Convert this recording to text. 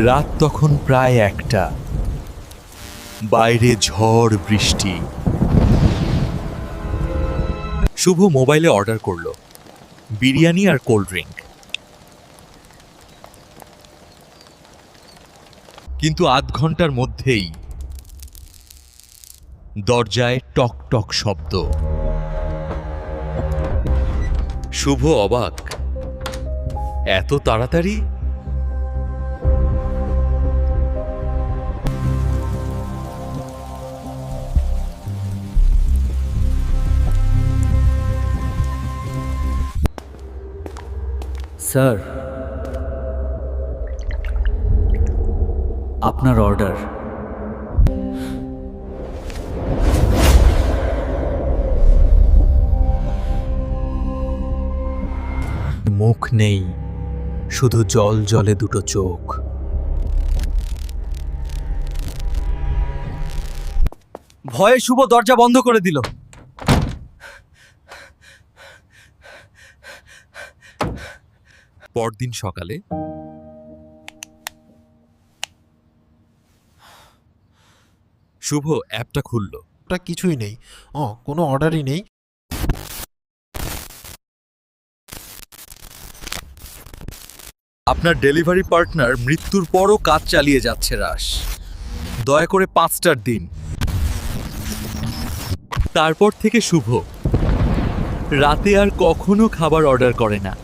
রাত তখন প্রায় 1টা। বাইরে ঝড় বৃষ্টি। শুভ মোবাইলে অর্ডার করলো বিরিয়ানি আর কোল্ড ড্রিঙ্ক। কিন্তু আধ ঘন্টার মধ্যেই দরজায় টক টক শব্দ। শুভ অবাক, এত তাড়াতাড়ি? স্যার, আপনার অর্ডার। মুখ নেই, শুধু জল জলে দুটো চোখ। ভয়ে শুভ দরজা বন্ধ করে দিল। পরদিন সকালে শুভ অ্যাপটা খুলল। ওটা কিছুই নেই। কোনো অর্ডারই নেই। আপনার ডেলিভারি পার্টনার মৃত্যুর পরও কাজ চালিয়ে যাচ্ছে। রাস, দয়া করে 5টার দিন। তারপর থেকে শুভ রাতে আর কখনো খাবার অর্ডার করে না।